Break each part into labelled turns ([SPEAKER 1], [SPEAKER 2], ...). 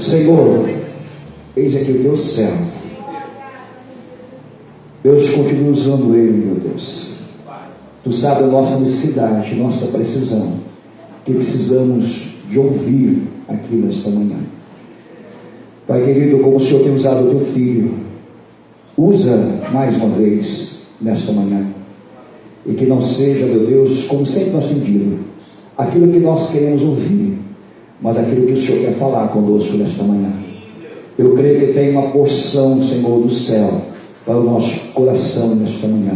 [SPEAKER 1] Senhor, eis aqui o teu servo. Deus, continua usando ele, meu Deus. Tu sabes a nossa necessidade, nossa precisão, que precisamos de ouvir aqui nesta manhã. Pai querido, como o Senhor tem usado o teu filho, usa mais uma vez nesta manhã. E que não seja, meu Deus, como sempre nós temos dito, aquilo que nós queremos ouvir, mas aquilo que o Senhor quer falar conosco nesta manhã. Eu creio que tem uma porção, Senhor, do céu para o nosso coração nesta manhã.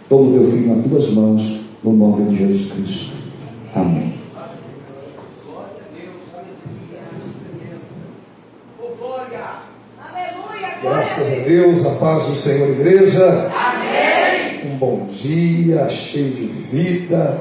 [SPEAKER 1] Toma o teu filho nas tuas mãos, no nome de Jesus Cristo. Amém.
[SPEAKER 2] Graças a Deus, a paz do Senhor, igreja.
[SPEAKER 3] Amém.
[SPEAKER 2] Um bom dia, cheio de vida.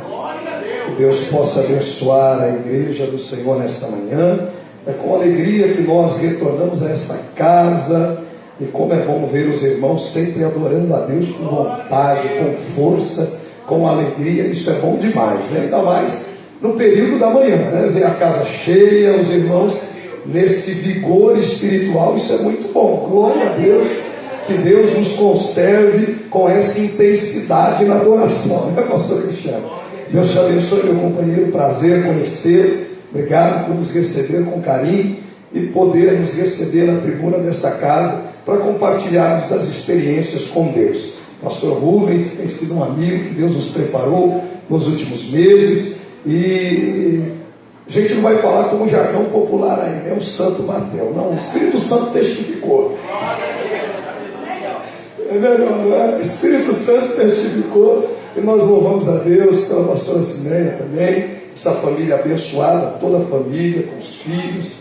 [SPEAKER 2] Que Deus possa abençoar a igreja do Senhor nesta manhã. É com alegria que nós retornamos a esta casa. E como é bom ver os irmãos sempre adorando a Deus com vontade, com força, com alegria. Isso é bom demais, né? Ainda mais no período da manhã, né? Ver a casa cheia, os irmãos nesse vigor espiritual, isso é muito bom. Glória a Deus, que Deus nos conserve com essa intensidade na adoração, né, pastor Cristiano? Deus te abençoe, meu companheiro, prazer conhecer. Obrigado por nos receber com carinho e poder nos receber na tribuna desta casa para compartilharmos das experiências com Deus. Pastor Rubens tem sido um amigo que Deus nos preparou nos últimos meses, e a gente não vai falar como um jargão popular aí, né? O santo bateu. Não, o Espírito Santo testificou. É melhor, né? O Espírito Santo testificou. E nós louvamos a Deus pela pastora Cineia também, essa família abençoada, toda a família, com os filhos,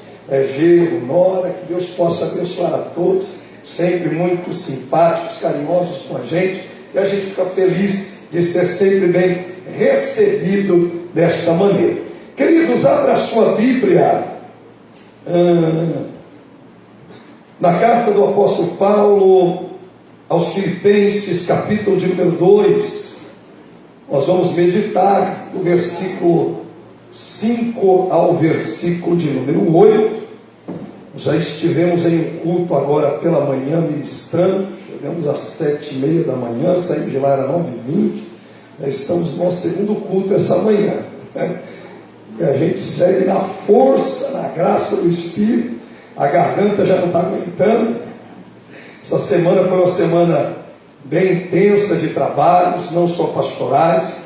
[SPEAKER 2] genro, nora, que Deus possa abençoar a todos, sempre muito simpáticos, carinhosos com a gente, e a gente fica feliz de ser sempre bem recebido desta maneira. Queridos, abra a sua Bíblia na carta do apóstolo Paulo aos Filipenses, capítulo de número 2. Nós vamos meditar do versículo 5 ao versículo de número 8. Já estivemos em um culto agora pela manhã ministrando. Chegamos às 7h30 da manhã, saímos de lá, era 9h20. Já estamos no nosso segundo culto essa manhã, né? E a gente segue na força, na graça do Espírito. A garganta já não está aguentando. Essa semana foi uma semana bem intensa de trabalhos, não só pastorais,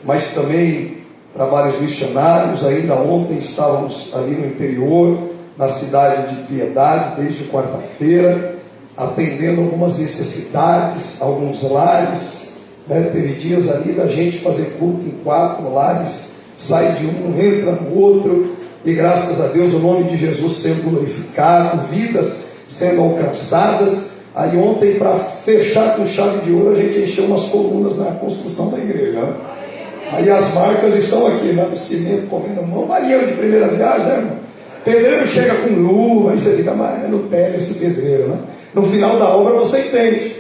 [SPEAKER 2] mas também trabalhos missionários. Ainda ontem estávamos ali no interior, na cidade de Piedade, desde quarta-feira, atendendo algumas necessidades, alguns lares, né? Teve dias ali da gente fazer culto em 4 lares, sai de um, entra no outro, e graças a Deus o nome de Jesus sendo glorificado, vidas sendo alcançadas. Aí ontem, para fechar com chave de ouro, a gente encheu umas colunas na construção da igreja, né? Aí as marcas estão aqui, lá no cimento, comendo mão. Marinheiro de primeira viagem, né, irmão? Pedreiro chega com luva, aí você fica, mas é Nutella esse pedreiro, né? No final da obra você entende.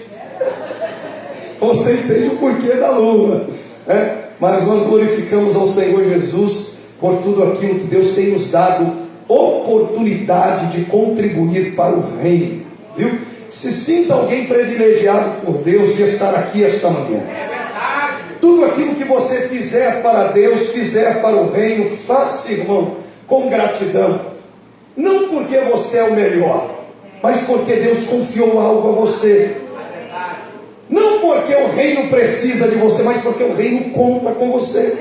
[SPEAKER 2] Você entende o porquê da luva, né? Mas nós glorificamos ao Senhor Jesus por tudo aquilo que Deus tem nos dado oportunidade de contribuir para o reino, viu? Se sinta alguém privilegiado por Deus de estar aqui esta manhã. Tudo aquilo que você fizer para Deus, fizer para o reino, faça, irmão, com gratidão. Não porque você é o melhor, mas porque Deus confiou algo a você. Não porque o reino precisa de você, mas porque o reino conta com você.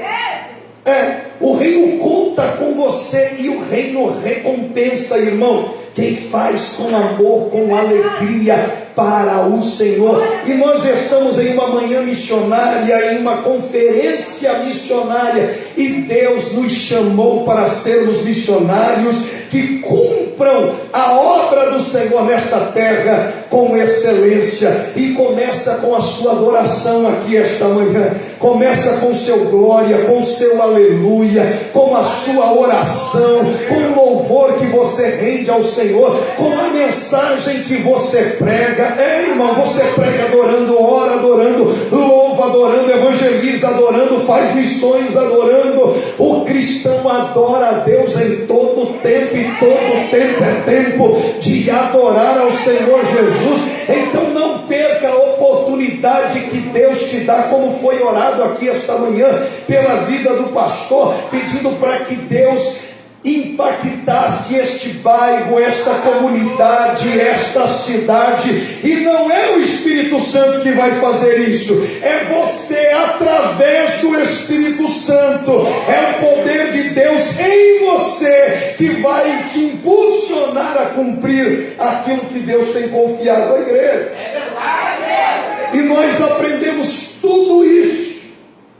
[SPEAKER 2] O reino conta com você e o reino recompensa, irmão, quem faz com amor, com alegria para o Senhor. E nós estamos em uma manhã missionária, em uma conferência missionária, e Deus nos chamou para sermos missionários que cumpram a obra do Senhor nesta terra com excelência. E começa com a sua adoração aqui esta manhã. Começa com seu glória, com seu aleluia, com a sua oração, com o louvor que você rende ao Senhor, com a mensagem que você prega. Irmão, você prega adorando, ora adorando, louva adorando, evangeliza adorando, faz missões adorando. O cristão adora a Deus em todo tempo, e todo tempo é tempo de adorar ao Senhor Jesus. Então não perca a oportunidade que Deus te dá, como foi orado aqui esta manhã pela vida do pastor, pedindo para que Deus impactasse este bairro, esta comunidade, esta cidade. E não é o Espírito Santo que vai fazer isso, é você através do Espírito Santo. É o poder de Deus em você que vai te impulsionar a cumprir aquilo que Deus tem confiado à igreja. É verdade. E nós aprendemos tudo isso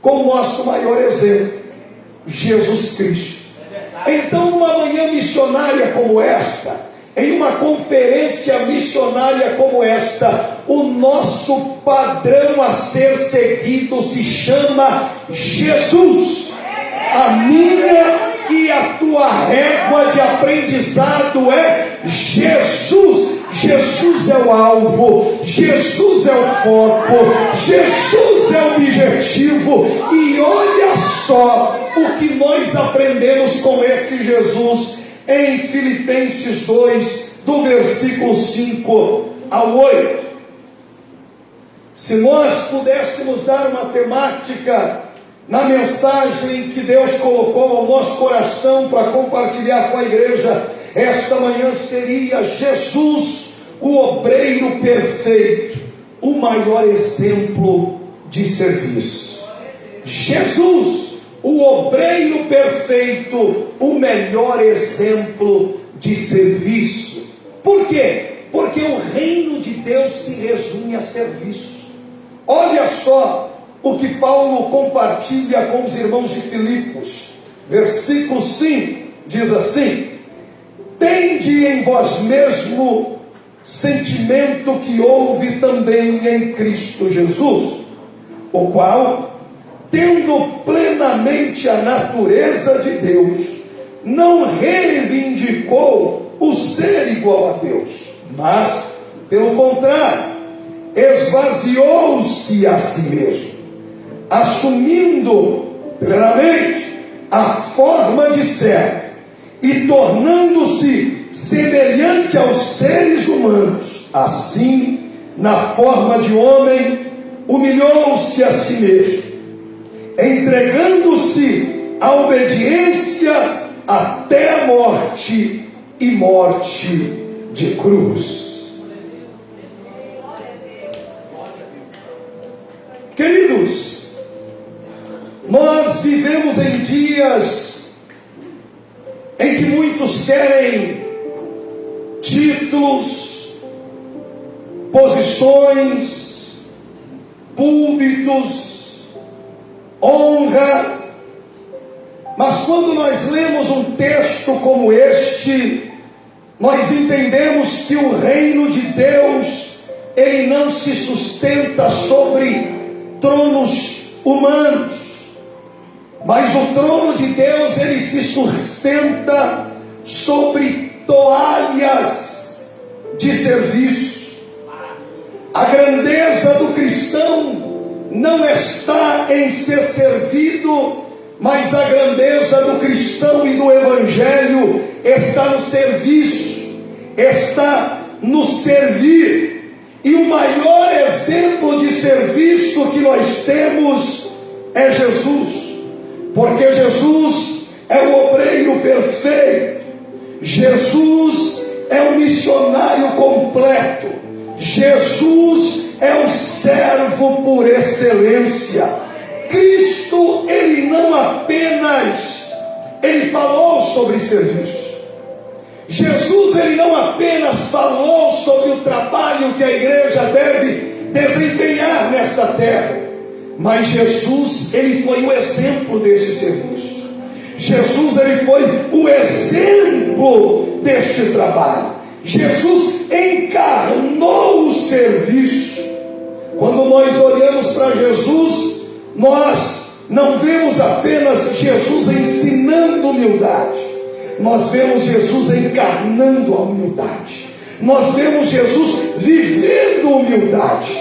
[SPEAKER 2] com o nosso maior exemplo, Jesus Cristo. Então, numa manhã missionária como esta, em uma conferência missionária como esta, o nosso padrão a ser seguido se chama Jesus. A minha e a tua régua de aprendizado é Jesus. Jesus é o alvo, Jesus é o foco, Jesus é o objetivo. E olha só o que nós aprendemos com esse Jesus em Filipenses 2, do versículo 5 ao 8. Se nós pudéssemos dar uma temática na mensagem que Deus colocou ao nosso coração para compartilhar com a igreja, esta manhã seria Jesus, o obreiro perfeito, o maior exemplo de serviço. Jesus, o obreiro perfeito, o melhor exemplo de serviço. Por quê? Porque o reino de Deus se resume a serviço. Olha só o que Paulo compartilha com os irmãos de Filipos. Versículo 5 diz assim: tende em vós mesmo sentimento que houve também em Cristo Jesus, o qual, tendo plenamente a natureza de Deus, não reivindicou o ser igual a Deus, mas, pelo contrário, esvaziou-se a si mesmo, assumindo plenamente a forma de servo e tornando-se semelhante aos seres humanos. Assim, na forma de homem, humilhou-se a si mesmo, entregando-se à obediência até a morte, e morte de cruz. Queridos, nós vivemos em dias em que muitos querem títulos, posições, púlpitos, honra. Mas quando nós lemos um texto como este, nós entendemos que o reino de Deus, ele não se sustenta sobre tronos humanos, mas o trono de Deus, ele se sustenta sobre toalhas de serviço. A grandeza do cristão não está em ser servido, mas a grandeza do cristão e do evangelho está no serviço, está no servir. E o maior exemplo de serviço que nós temos é Jesus, porque Jesus é o obreiro perfeito, Jesus é o missionário completo, Jesus é o servo por excelência. Cristo, ele não apenas, ele falou sobre serviço. Jesus, ele não apenas falou sobre o trabalho que a igreja deve desempenhar nesta terra, mas Jesus, ele foi o exemplo desse serviço. Jesus, ele foi o exemplo deste trabalho. Jesus encarnou o serviço. Quando nós olhamos para Jesus, nós não vemos apenas Jesus ensinando humildade, nós vemos Jesus encarnando a humildade, nós vemos Jesus vivendo humildade.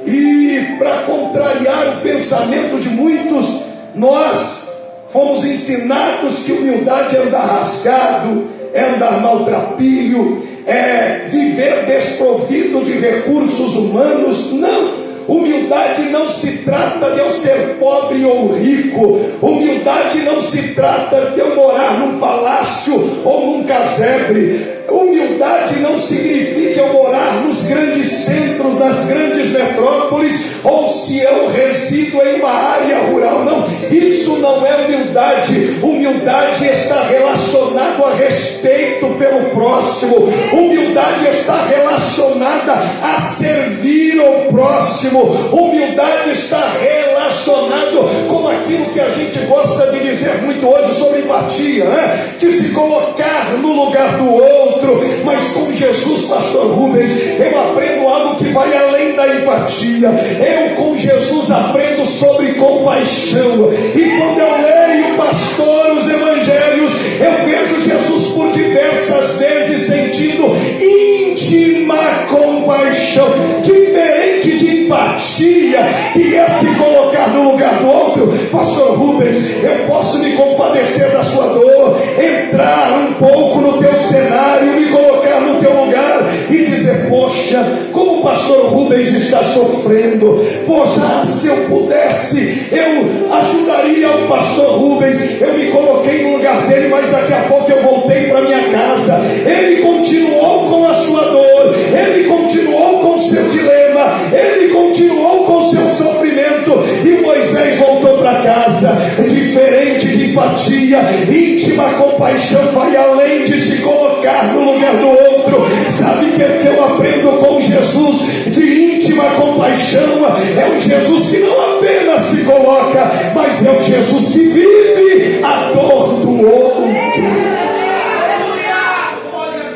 [SPEAKER 2] E para contrariar o pensamento de muitos, nós fomos ensinados que humildade é andar rasgado, é andar maltrapilho, é viver desprovido de recursos humanos. Não! Humildade não se trata de eu ser pobre ou rico. Humildade não se trata de eu morar num palácio ou num casebre. Humildade não significa eu morar nos grandes centros, nas grandes metrópoles, ou se eu resido em uma área rural. Não, isso não é humildade. Humildade está relacionado a respeito pelo próximo. Humildade está relacionada a servir ao próximo. Humildade está relacionado com aquilo que a gente gosta de dizer muito hoje sobre empatia, né? De se colocar no lugar do outro. Mas com Jesus, pastor Rubens, eu aprendo algo que vai além da empatia. Eu com Jesus aprendo sobre compaixão. E quando eu leio, pastor, os evangelhos, eu vejo Jesus por diversas vezes sentindo íntima compaixão, diferente de empatia, que é se colocar no lugar do outro. Pastor Rubens, eu posso me compadecer da sua dor, entrar um pouco no teu cenário, me colocar no teu lugar e dizer: poxa, como o pastor Rubens está sofrendo. Poxa, se eu pudesse, eu ajudaria o pastor Rubens. Eu me coloquei no lugar dele, mas daqui a pouco eu voltei para minha casa. Ele continuou com a sua dor, ele continuou com o seu dilema, ele continuou com o seu sofrimento, e Moisés voltou para casa. Diferente de empatia, íntima compaixão vai além de se colocar no lugar do outro. Sabe o que eu aprendo com Jesus de íntima compaixão? É um Jesus que não apenas se coloca, mas é um Jesus que vive a dor do outro.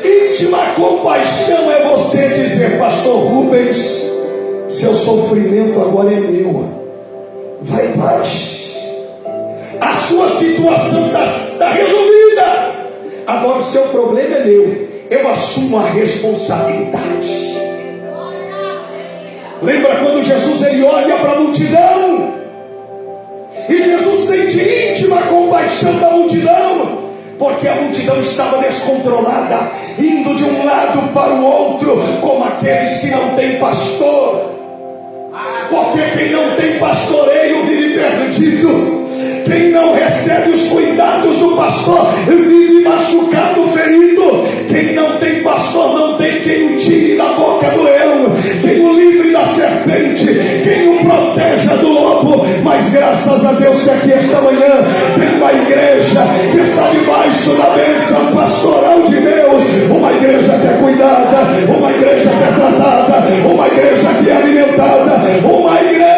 [SPEAKER 2] Íntima compaixão é você dizer: pastor Rubens, seu sofrimento agora é meu, vai em paz, a sua situação está resolvida, agora o seu problema é meu, eu assumo a responsabilidade. Lembra quando Jesus ele olha para a multidão e Jesus sente íntima compaixão da multidão, porque a multidão estava descontrolada, indo de um lado para o outro, como aqueles que não têm pastor. Porque quem não tem pastoreio vive perdido. Quem não recebe os cuidados do pastor vive machucado, ferido. Quem não tem pastor não tem quem o tire da boca do leão, quem o livre da serpente, quem o proteja do lobo. Mas graças a Deus que aqui esta manhã tem uma igreja que está debaixo da bênção pastoral de Deus. Uma igreja que é cuidada, uma igreja que é tratada, uma igreja que é alimentada, uma igreja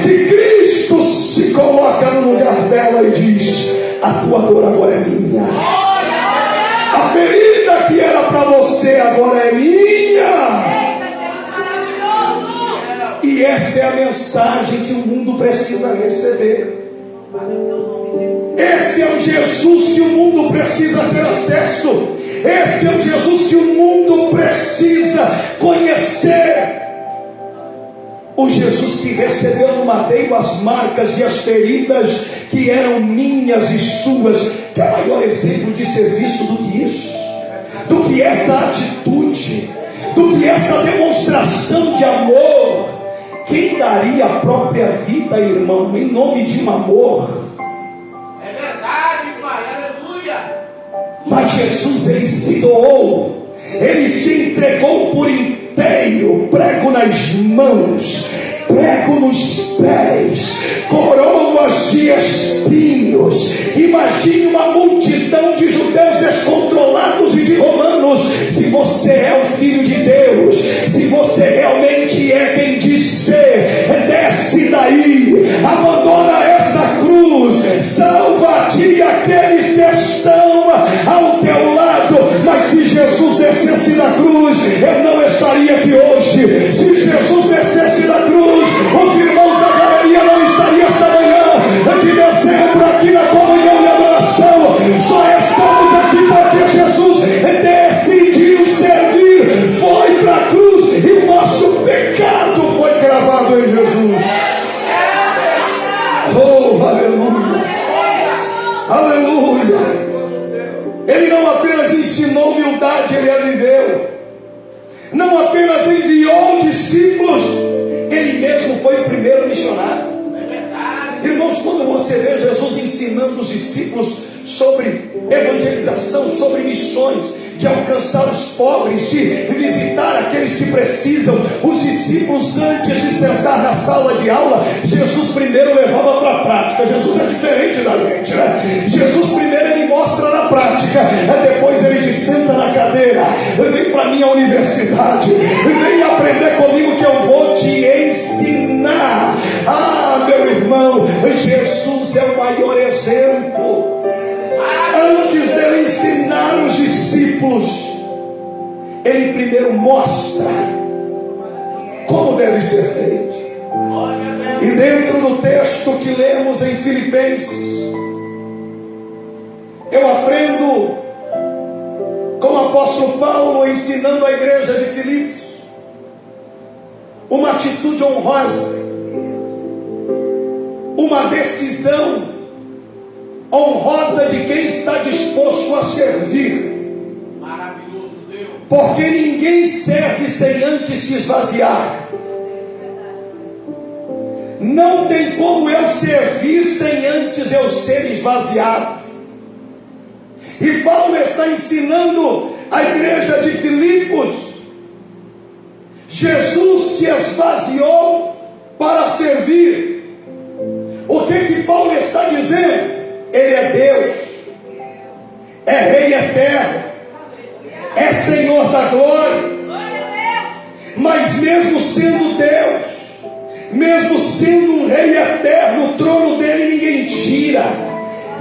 [SPEAKER 2] que Cristo se coloca no lugar dela e diz: a tua dor agora é minha, a ferida que era para você agora é minha. E esta é a mensagem que o mundo precisa receber. Esse é o Jesus que o mundo precisa ter acesso. Esse é o Jesus que o mundo precisa conhecer. O Jesus que recebeu no madeiro as marcas e as feridas que eram minhas e suas. Que é maior exemplo de serviço do que isso? Do que essa atitude? Do que essa demonstração de amor? Quem daria a própria vida, irmão, em nome de um amor?
[SPEAKER 3] É verdade, pai, aleluia.
[SPEAKER 2] Mas Jesus, ele se doou, ele se entregou por inteiro, prego nas mãos, prego nos pés, coroas de espinhos. Imagine uma multidão de judeus descontrolados e de romanos. Se você é o Filho de Deus, se você realmente é quem diz ser, desce daí, abandona esta cruz, salva-te aqueles que estão ao teu lado. Mas se Jesus descesse da cruz, eu não estaria aqui hoje. Se Jesus descesse da cruz, os irmãos da galeria não estariam esta manhã de dezembro aqui na comunhão e adoração. Só estamos aqui porque Jesus decidiu servir, foi para a cruz e o nosso pecado foi cravado em Jesus. Oh, aleluia, aleluia. Ele não apenas ensinou humildade, ele a viveu. Não apenas enviou discípulos, ele mesmo foi o primeiro missionário. Irmãos, quando você vê Jesus ensinando os discípulos sobre evangelização, sobre missões, de alcançar os pobres, de visitar aqueles que precisam, os discípulos, antes de sentar na sala de aula, Jesus primeiro levava para a prática. Jesus é diferente da gente, né? Jesus primeiro ele mostra na prática, depois ele diz: senta na cadeira, vem para a minha universidade, vem aprender comigo que eu vou te ensinar. Ah, meu irmão, Jesus é o maior exemplo. Antes dele ensinar os discípulos, ele primeiro mostra como deve ser feito. E dentro do texto que lemos em Filipenses, eu aprendo com o apóstolo Paulo ensinando a igreja de Filipos uma atitude honrosa, uma decisão honrosa de quem está disposto a servir.
[SPEAKER 3] Maravilhoso Deus.
[SPEAKER 2] Porque ninguém serve sem antes se esvaziar. Não tem como eu servir sem antes eu ser esvaziado. E Paulo está ensinando a igreja de Filipos. Jesus se esvaziou para servir. O que Paulo está dizendo? Ele é Deus, é Rei eterno, é Senhor da glória. Mas mesmo sendo Deus, mesmo sendo um Rei eterno, o trono dele ninguém tira,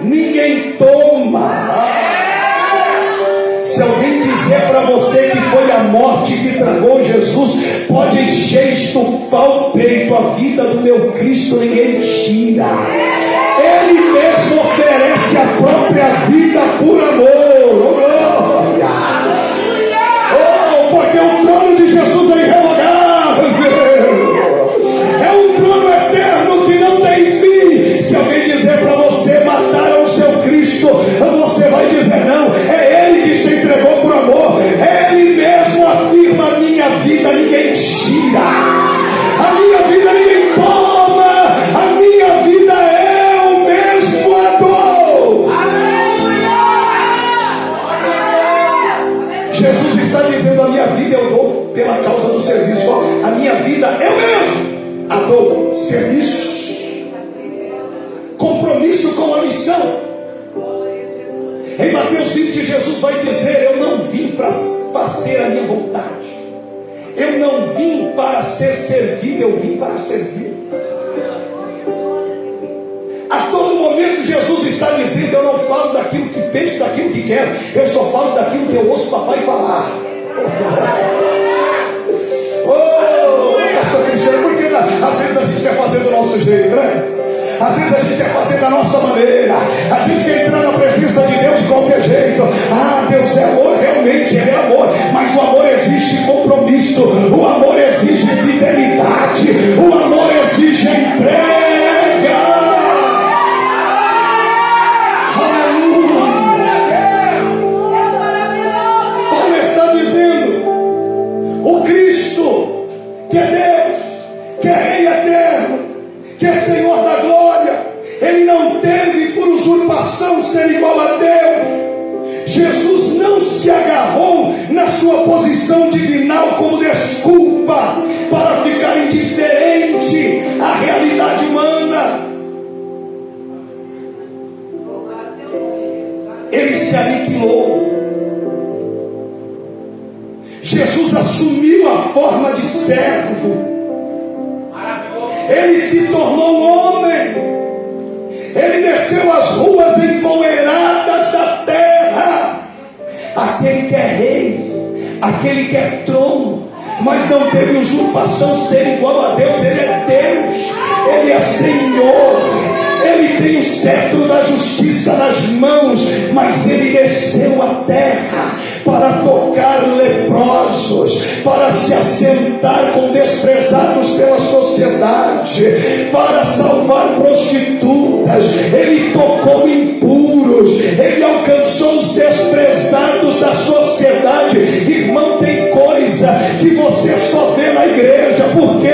[SPEAKER 2] ninguém toma. Se alguém dizer para você que foi a morte que tragou Jesus, pode encher, estufar o peito, a vida do meu Cristo ninguém tira. Ele mesmo oferece a própria vida por amor. Oh, glória! Oh, porque o trono de Jesus é irrevogável. É um trono eterno que não tem fim. Se alguém dizer para você: mataram o seu Cristo, você vai dizer: não, é Ele que se entregou por amor. Ele mesmo afirma: a minha vida ninguém tira, a minha vida ninguém toma, a minha vida é Jesus está dizendo: a minha vida eu dou pela causa do serviço. A minha vida eu mesmo a dou. Serviço, compromisso com a missão. Em Mateus 20 Jesus vai dizer: eu não vim para fazer a minha vontade, eu não vim para ser servido, eu vim para servir. A todo momento Jesus está dizendo: eu não falo daquilo que penso, daquilo que quero, eu só falo daquilo que eu ouço papai falar. Oh, pastor Cristiano, porque às vezes a gente quer fazer do nosso jeito, né? Às vezes a gente quer fazer da nossa maneira, a gente quer entrar na presença de Deus de qualquer jeito. Ah, Deus é amor, realmente Ele é amor, mas o amor exige compromisso, o amor exige fidelidade, o amor exige entrega. Que é Deus, que é Rei eterno, que é Senhor da glória, Ele não teve por usurpação ser igual a Deus. Jesus não se agarrou na sua posição divinal como desculpa para ficar indiferente à realidade humana. Ele se aniquilou. Jesus assumiu a forma de servo. Ele se tornou homem. Ele desceu as ruas empoeiradas da terra. Aquele que é rei, aquele que é trono, mas não teve usurpação ser igual a Deus. Ele é Deus, Ele é Senhor, Ele tem o cetro da justiça nas mãos, mas Ele desceu à terra para tocar leprosos, para se assentar com desprezados pela sociedade, para salvar prostitutas. Ele tocou impuros, Ele alcançou os desprezados da sociedade. Irmão, tem coisa que você só vê na igreja, porque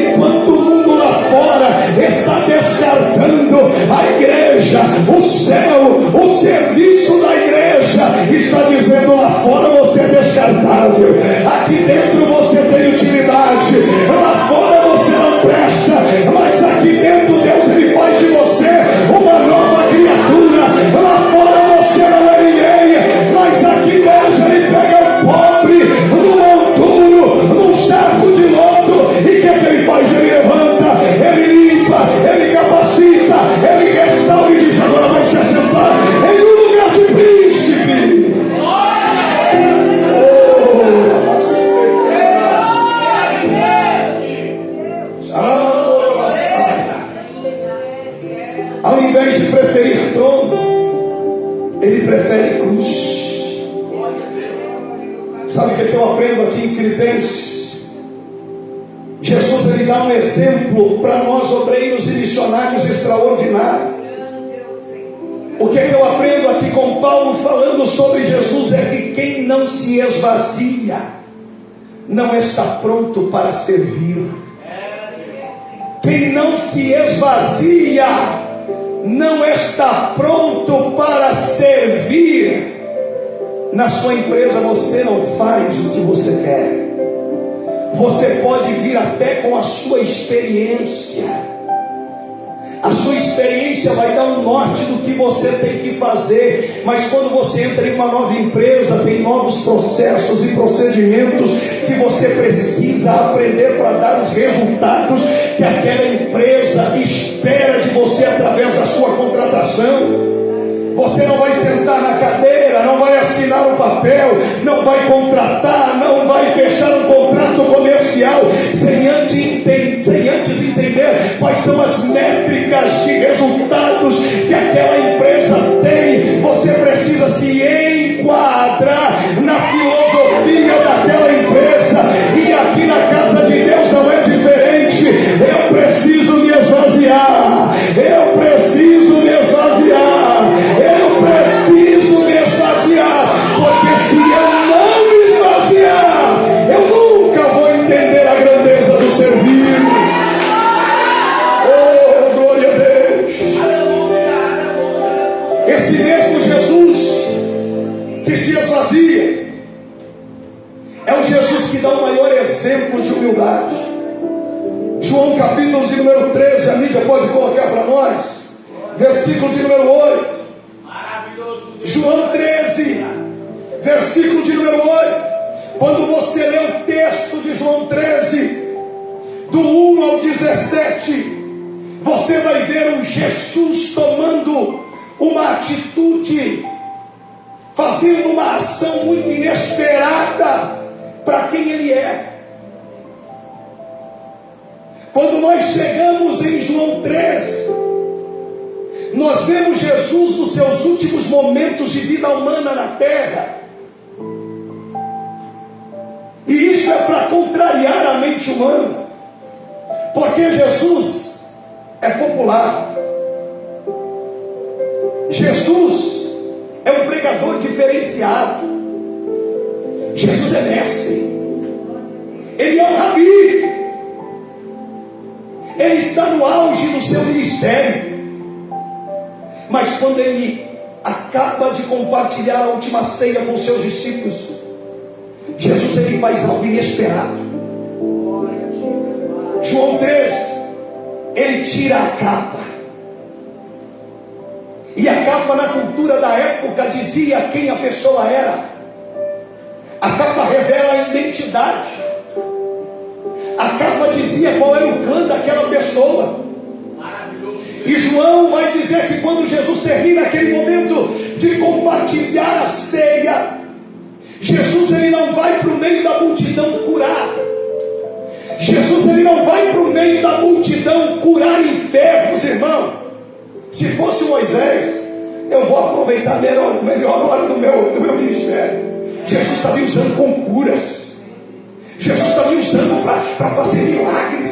[SPEAKER 2] enquanto o mundo lá fora está descartando a igreja, o céu, o serviço da igreja está dizendo: lá fora você é descartável, aqui dentro você tem utilidade, lá fora você não presta, mas aqui dentro Deus Ele faz de você uma nova criatura. Lá fora você não é ninguém, mas aqui dentro Ele pega o pobre no monturo, num charco de lodo, e o que é que Ele faz? Ele levanta, Ele limpa, Ele capacita, Ele restaura e diz: agora vai se assentar em um lugar de príncipe. Ao invés de preferir trono, ele prefere cruz. Sabe o que eu aprendo aqui em Filipenses? Jesus ele dá um exemplo para nós, obreiros e missionários extraordinário. O que eu aprendo aqui com Paulo falando sobre Jesus é que quem não se esvazia não está pronto para servir. Quem não se esvazia não está pronto para servir. Na sua empresa você não faz o que você quer. Você pode vir até com a sua experiência. A sua experiência vai dar um norte do que você tem que fazer, mas quando você entra em uma nova empresa, tem novos processos e procedimentos que você precisa aprender para dar os resultados que aquela empresa espera de você através da sua contratação. Você não vai sentar na cadeira, não vai assinar um papel, não vai contratar, não vai fechar um contrato comercial sem antes entender quais são as métricas de resultados que aquela empresa tem. Você precisa se enquadrar na filosofia daquela empresa, e aqui na casa de Deus não é diferente. Eu preciso me esvaziar, eu preciso me esvaziar, eu preciso me esvaziar, porque se eu não me esvaziar, eu nunca vou entender a grandeza do servir. Oh, glória a Deus! Esse mesmo Jesus que se esvazia é o Jesus que dá o maior exemplo de humildade. João capítulo de número 13, a mídia pode colocar para nós, versículo de número 8. João 13, versículo de número 8. Quando você lê o texto de João 13, do 1 ao 17, você vai ver um Jesus tomando uma atitude, fazendo uma ação muito inesperada para quem Ele é. Quando nós chegamos em João 13, nós vemos Jesus nos seus últimos momentos de vida humana na terra. E isso é para contrariar a mente humana, porque Jesus é popular. Jesus é um pregador diferenciado. Jesus é mestre. Ele é um rabi. Ele está no auge do seu ministério. Mas quando ele acaba de compartilhar a última ceia com seus discípulos, Jesus ele faz algo inesperado. João 13, ele tira a capa. E a capa na cultura da época dizia quem a pessoa era. A capa revela a identidade. A capa dizia qual era o clã daquela pessoa. E João vai dizer que quando Jesus termina aquele momento de compartilhar a ceia, Jesus ele não vai para o meio da multidão curar. Jesus ele não vai para o meio da multidão curar enfermos, irmão. Se fosse Moisés, eu vou aproveitar a melhor hora do meu ministério. Jesus está me usando com curas. Jesus está me usando para fazer milagres.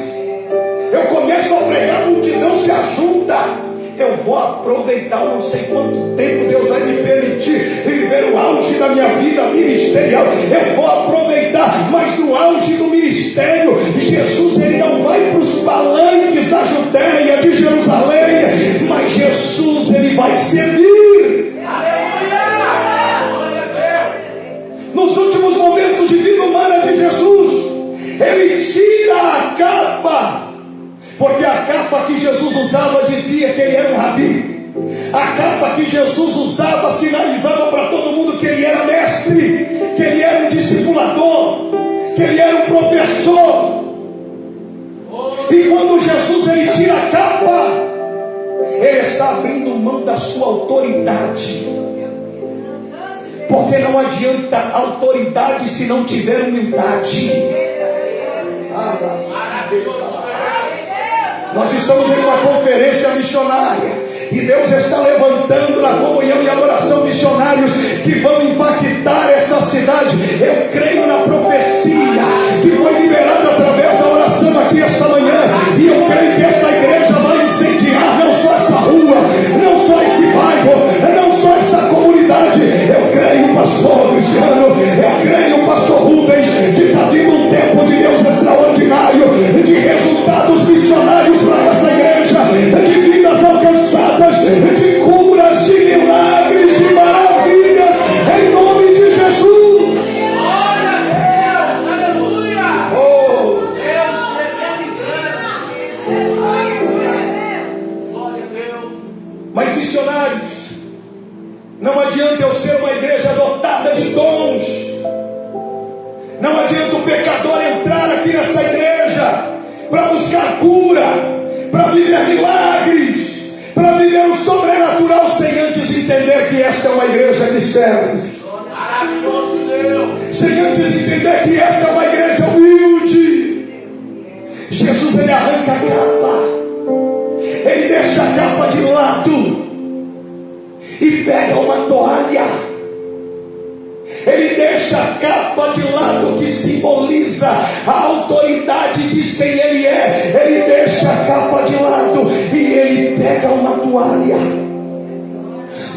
[SPEAKER 2] Eu começo a pregar, a multidão se ajunta. Eu vou aproveitar, não sei quanto tempo Deus vai me permitir viver o auge da minha vida ministerial. Eu vou aproveitar, mas no auge do ministério, Jesus ele não vai para os palanques da Judéia, de Jerusalém, mas Jesus ele vai servir. Nos últimos momentos de vida humana de Jesus, ele tira a capa. Porque a capa que Jesus usava dizia que ele era um rabi. A capa que Jesus usava sinalizava para todo mundo que ele era mestre, que ele era um discipulador, que ele era um professor. E quando Jesus ele tira a capa, ele está abrindo mão da sua autoridade. Porque não adianta autoridade se não tiver humildade. Nós estamos em uma conferência missionária e Deus está levantando na comunhão e adoração missionários que vão impactar essa cidade. Eu creio na profecia que foi liberada através da oração aqui esta manhã, e eu creio que esta igreja vai incendiar não só essa rua, não só esse bairro, não só essa comunidade. Eu creio, pastor Cristiano, eu creio, pastor Rubens, que está vindo um tempo de Deus extraordinário, de resultados missionários para essa igreja, de vidas alcançadas, de curas, de milagres, de maravilhas, em nome de Jesus.
[SPEAKER 3] Glória a Deus, aleluia.
[SPEAKER 2] Oh,
[SPEAKER 3] Deus é grande. Glória a Deus.
[SPEAKER 2] mas missionários, não adianta eu ser uma igreja dotada de dons. Não adianta o pecador entrar aqui nesta igreja para buscar cura, para viver milagres, para viver o sobrenatural, sem antes entender que esta é uma igreja que serve.
[SPEAKER 3] Maravilhoso Deus.
[SPEAKER 2] Sem antes entender que esta é uma igreja humilde. Jesus ele arranca a capa, ele deixa a capa de lado e pega uma toalha. Ele deixa a capa de lado, que simboliza a autoridade de quem ele é. Ele deixa a capa de lado e ele pega uma toalha.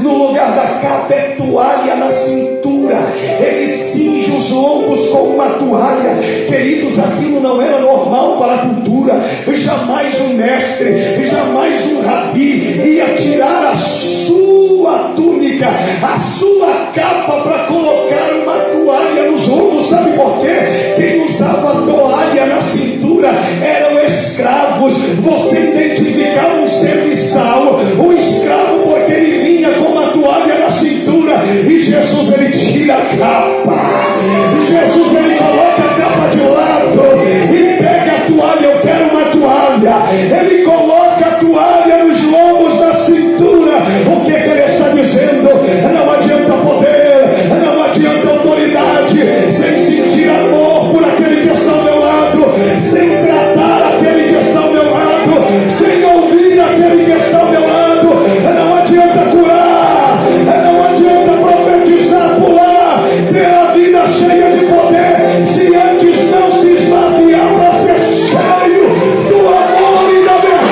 [SPEAKER 2] No lugar da capa é toalha na cintura. Ele cinge os lombos com uma toalha. Queridos, aquilo não era normal para a cultura. Jamais um mestre, jamais um rabi ia tirar a sua túnica, a sua capa, para colocar uma toalha nos lombos. Sabe por quê? Quem usava toalha na cintura eram escravos. Você identificava um serviçal, um escravo, porque ele vinha com uma toalha na cintura. E Jesus ele tira a capa, Jesus ele coloca a capa de lado e pega a toalha. Eu quero uma toalha. Ele coloca a toalha nos lombos da cintura. O que ele está dizendo? Não adianta poder, não adianta autoridade, sem sentir amor por aquele que está ao meu lado, sem tratar aquele que está ao meu lado, sem ouvir aquele que está ao meu lado. Não adianta curar, não adianta profetizar, pular, ter a vida cheia de poder, se antes não se esvaziar para ser cheio do amor e da verdade.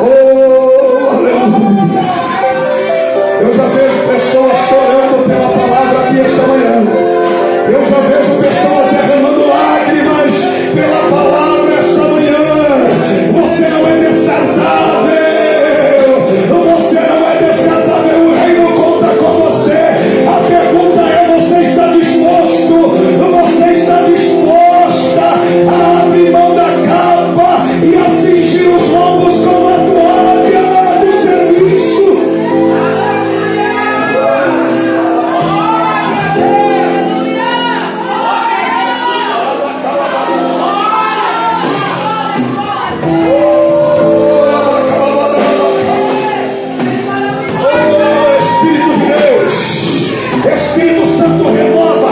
[SPEAKER 2] Oh, aleluia. Eu já vejo pessoas chorando pela palavra aqui esta manhã. Eu já vejo pessoas derramando lágrimas pela palavra esta manhã. Você não é descartável. Você não é descartável. O reino conta com você. A pergunta é: você está disposto? Você está disposta a abrir mão da capa e a cingir os lombos com a toalha do serviço? Espírito Santo, renova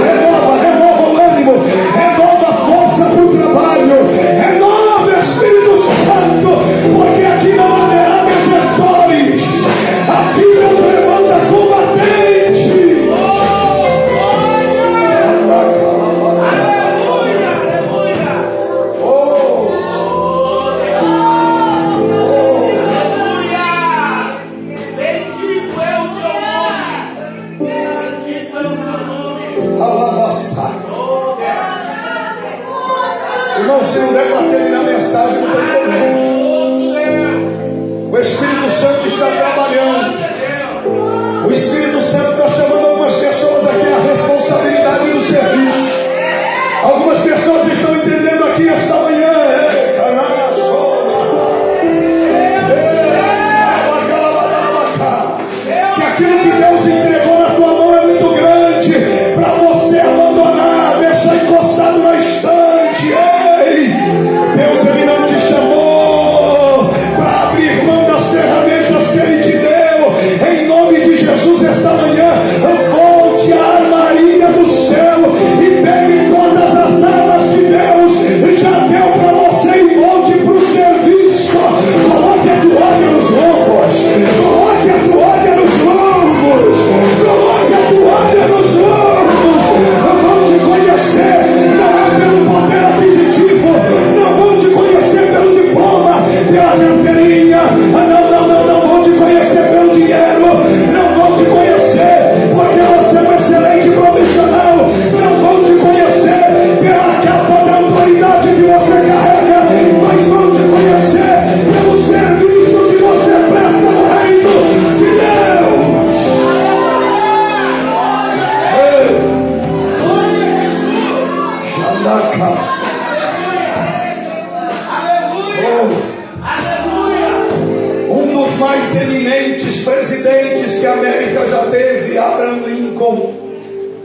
[SPEAKER 2] o ânimo, renova a força para o trabalho, renova, Espírito Santo, porque aqui não haverá desertores, aqui Deus levanta combatentes. Irmão, se não der para terminar a mensagem, não tem problema. O Espírito Santo está trabalhando. O Espírito Santo está chamando algumas pessoas aqui à responsabilidade do serviço. Algumas pessoas estão entendendo aqui esta manhã. Que aquilo que Deus entregou na tua mão é muito grande para você abandonar, deixar encostado na estante. Ei, Deus, Ele não te chamou para abrir mão das ferramentas que Ele te deu. Em nome de Jesus, esta manhã, volte à armaria do céu e pegue todas as armas que Deus já deu para você e volte para o serviço. Coloque a toalha nos lombos, coloque a toalha nos lombos, coloque a toalha nos lombos. Vão te conhecer, não é pelo poder aquisitivo, não vão te conhecer pelo diploma, pela carteirinha, não vão te conhecer pelo dinheiro, não vão te conhecer porque você é um excelente profissional, não vão te conhecer pela capa da autoridade que você carrega, mas vão te conhecer pelo serviço que você presta no reino de Deus. Um dos mais eminentes presidentes que a América já teve, Abraham Lincoln,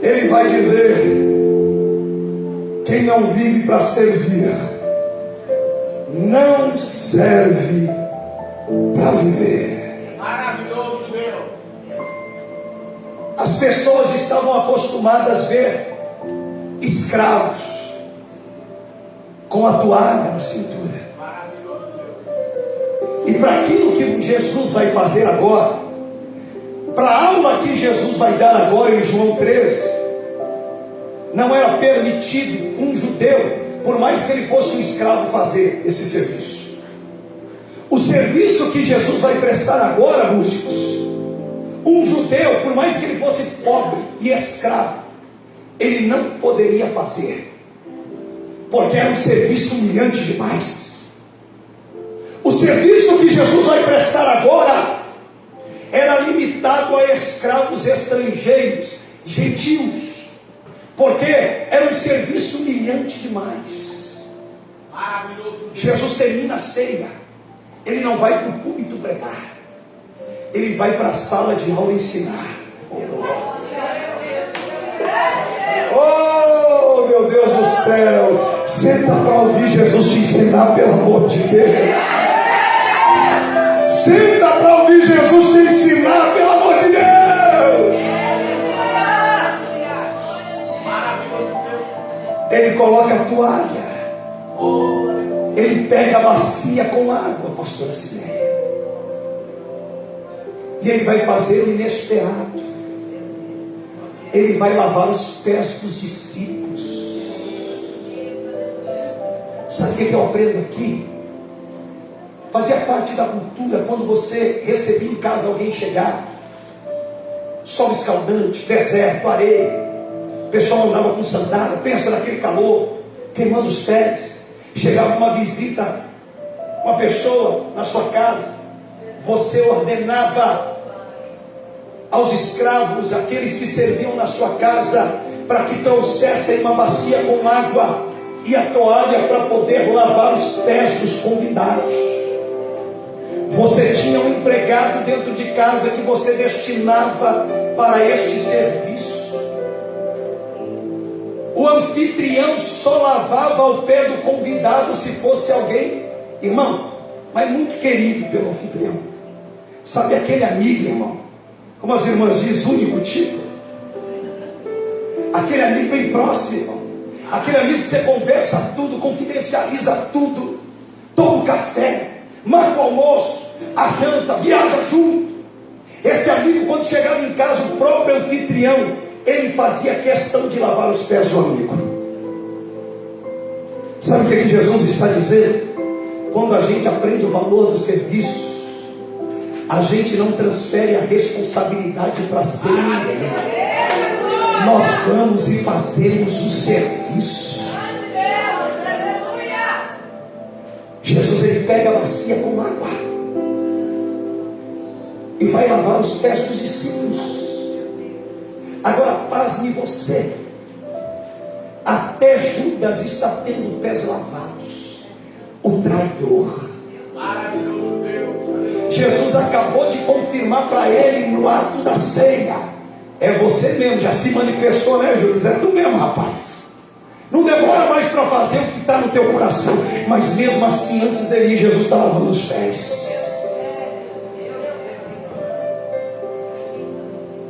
[SPEAKER 2] ele vai dizer: quem não vive para servir, não serve para viver.
[SPEAKER 3] Maravilhoso Deus.
[SPEAKER 2] As pessoas estavam acostumadas a ver escravos com a toalha na cintura. E para aquilo que Jesus vai fazer agora, para a aula que Jesus vai dar agora em João 13, não era permitido um judeu, por mais que ele fosse um escravo, fazer esse serviço. O serviço que Jesus vai prestar agora, músicos, um judeu, por mais que ele fosse pobre e escravo, ele não poderia fazer, porque era um serviço humilhante demais. O serviço que Jesus vai prestar agora era limitado a escravos estrangeiros, gentios, porque era um serviço humilhante demais. Jesus termina a ceia, ele não vai para o púlpito pregar, ele vai para a sala de aula ensinar. Oh, meu Deus do céu, senta para ouvir Jesus te ensinar, pelo amor de Deus. Senta para ouvir Jesus te ensinar, pelo amor de Deus. Ele coloca a toalha, ele pega a bacia com água, pastora Cileia, e ele vai fazer o inesperado. Ele vai lavar os pés dos discípulos. Sabe o que eu aprendo aqui? Fazia parte da cultura quando você recebia em casa alguém chegar, sol escaldante, deserto, areia, o pessoal andava com sandália, pensa naquele calor, queimando os pés. Chegava uma visita, uma pessoa na sua casa, você ordenava aos escravos, aqueles que serviam na sua casa, para que trouxessem uma bacia com água e a toalha para poder lavar os pés dos convidados. Você tinha um empregado dentro de casa que você destinava para este serviço. O anfitrião só lavava o pé do convidado se fosse alguém, irmão, mas muito querido pelo anfitrião. Sabe aquele amigo, irmão, como as irmãs dizem, único tipo? Aquele amigo bem próximo, irmão. Aquele amigo que você conversa tudo, confidencializa tudo, toma um café, marca o almoço, a janta, viaja junto. Esse amigo, quando chegava em casa, o próprio anfitrião, ele fazia questão de lavar os pés do amigo. Sabe o que Jesus está dizendo? Quando a gente aprende o valor do serviço, a gente não transfere a responsabilidade para ser ninguém. Nós vamos e fazemos o serviço. Jesus, ele pega a bacia com água e vai lavar os pés dos discípulos. Agora pasme você, até Judas está tendo pés lavados, o traidor. Jesus acabou de confirmar para ele no ato da ceia: é você mesmo, já se manifestou, né, Judas? É tu mesmo, rapaz. Não demora mais para fazer o que está no teu coração. Mas mesmo assim, antes dele ir, Jesus está lavando os pés.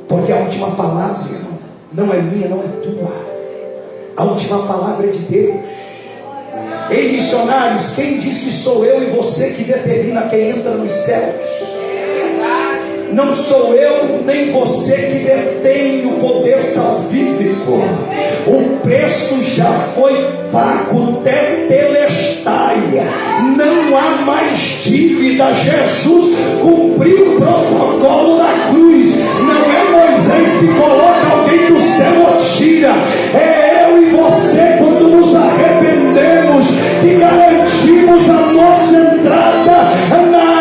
[SPEAKER 2] Porque a última palavra, irmão, não é minha, não é tua. A última palavra é de Deus. Ei, missionários, quem diz que sou eu e você que determina quem entra nos céus? Não sou eu nem você que detém o poder salvífico. O preço já foi pago, tetelestai. Não há mais dívida. Jesus cumpriu o protocolo da cruz. Não é Moisés que coloca alguém do céu ou tira. É eu e você, quando nos arrependemos, que garantimos a nossa entrada na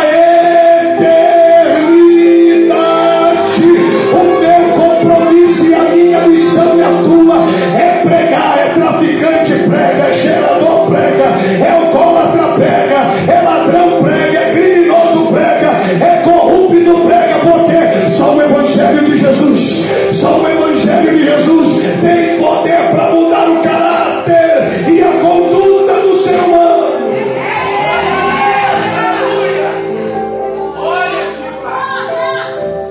[SPEAKER 2] só o Evangelho de Jesus tem poder para mudar o caráter e a conduta do ser humano.